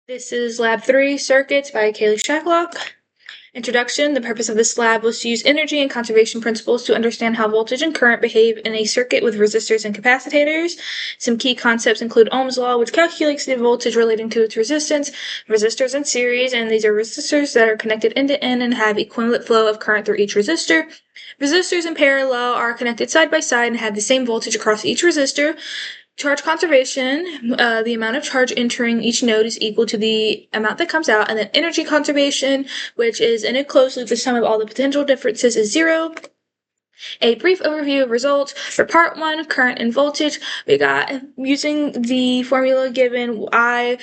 This is Lab 3, Circuits by Kaylee Shacklock. Introduction. The purpose of this lab was to use energy and conservation principles to understand how voltage and current behave in a circuit with resistors and capacitors. Some key concepts include Ohm's law, which calculates the voltage relating to its resistance, resistors in series, and these are resistors that are connected end to end and have equivalent flow of current through each resistor. Resistors in parallel are connected side by side and have the same voltage across each resistor. Charge conservation, the amount of charge entering each node is equal to the amount that comes out, and then energy conservation, which is in a closed loop, the sum of all the potential differences is 0. A brief overview of results. For part 1, current and voltage, we got, using the formula given, I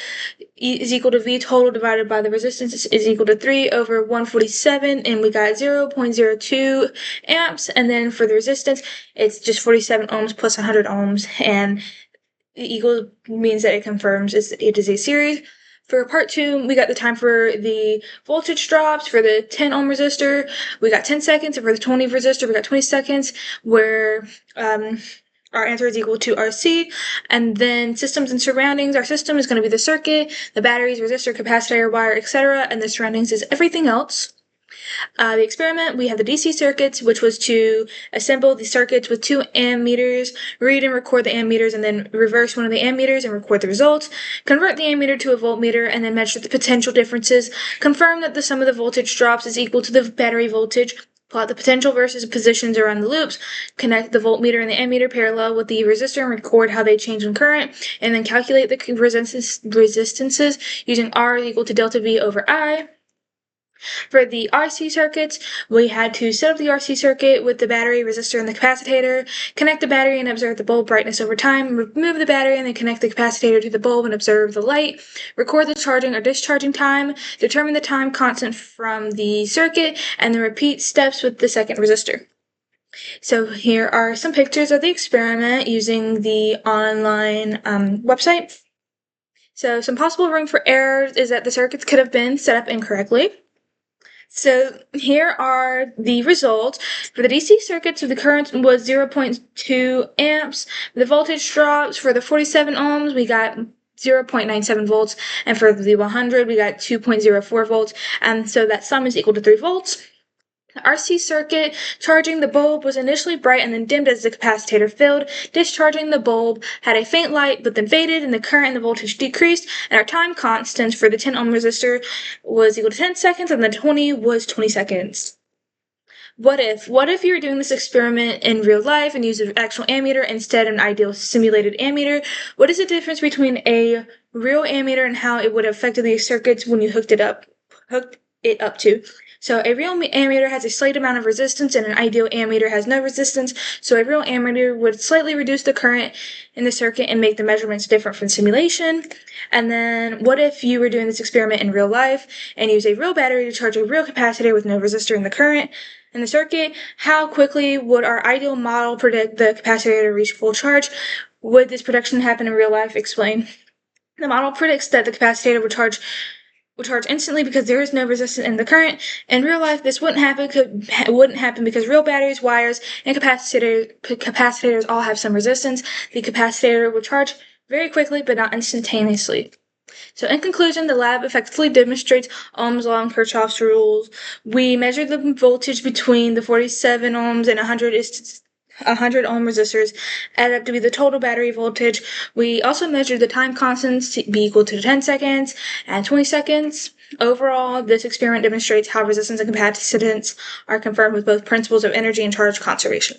is equal to V total divided by the resistance is equal to 3 over 147, and we got 0.02 amps, and then for the resistance, it's just 47 ohms plus 100 ohms, and equal means that it confirms it is a series. For part 2, we got the time for the voltage drops. For the 10 ohm resistor, we got 10 seconds, and for the 20 resistor, we got 20 seconds, where our answer is equal to RC. And then systems and surroundings. Our system is going to be the circuit, the batteries, resistor, capacitor, wire, etc., and the surroundings is everything else. The experiment, we have the DC circuits, which was to assemble the circuits with 2 ammeters, read and record the ammeters, and then reverse one of the ammeters and record the results, convert the ammeter to a voltmeter, and then measure the potential differences, confirm that the sum of the voltage drops is equal to the battery voltage, plot the potential versus positions around the loops, connect the voltmeter and the ammeter parallel with the resistor and record how they change in current, and then calculate the resistances using R equal to delta V over I. For the RC circuits, we had to set up the RC circuit with the battery, resistor, and the capacitor, connect the battery and observe the bulb brightness over time, remove the battery and then connect the capacitor to the bulb and observe the light, record the charging or discharging time, determine the time constant from the circuit, and then repeat steps with the second resistor. So here are some pictures of the experiment using the online website. So some possible room for errors is that the circuits could have been set up incorrectly. So here are the results. For the DC circuits, the current was 0.2 amps. The voltage drops for the 47 ohms, we got 0.97 volts, and for the 100, we got 2.04 volts, and so that sum is equal to 3 volts. The RC circuit, charging the bulb was initially bright and then dimmed as the capacitor filled. Discharging the bulb had a faint light but then faded, and the current and the voltage decreased, and our time constant for the 10 ohm resistor was equal to 10 seconds and the 20 was 20 seconds. What if you were doing this experiment in real life and used an actual ammeter instead of an ideal simulated ammeter? What is the difference between a real ammeter and how it would have affected the circuits when you hooked it up to? So a real ammeter has a slight amount of resistance and an ideal ammeter has no resistance, so a real ammeter would slightly reduce the current in the circuit and make the measurements different from simulation. And then what if you were doing this experiment in real life and use a real battery to charge a real capacitor with no resistor in the current in the circuit? How quickly would our ideal model predict the capacitor to reach full charge? Would this prediction happen in real life? Explain. The model predicts that the capacitor would charge instantly because there is no resistance in the current. In real life, this wouldn't happen because real batteries, wires, and capacitors all have some resistance. The capacitor would charge very quickly but not instantaneously. So in conclusion, the lab effectively demonstrates Ohm's law and Kirchhoff's rules. We measured the voltage between the 47 ohms and 100 ohm resistors add up to be the total battery voltage. We also measured the time constants to be equal to 10 seconds and 20 seconds. Overall, this experiment demonstrates how resistance and capacitance are confirmed with both principles of energy and charge conservation.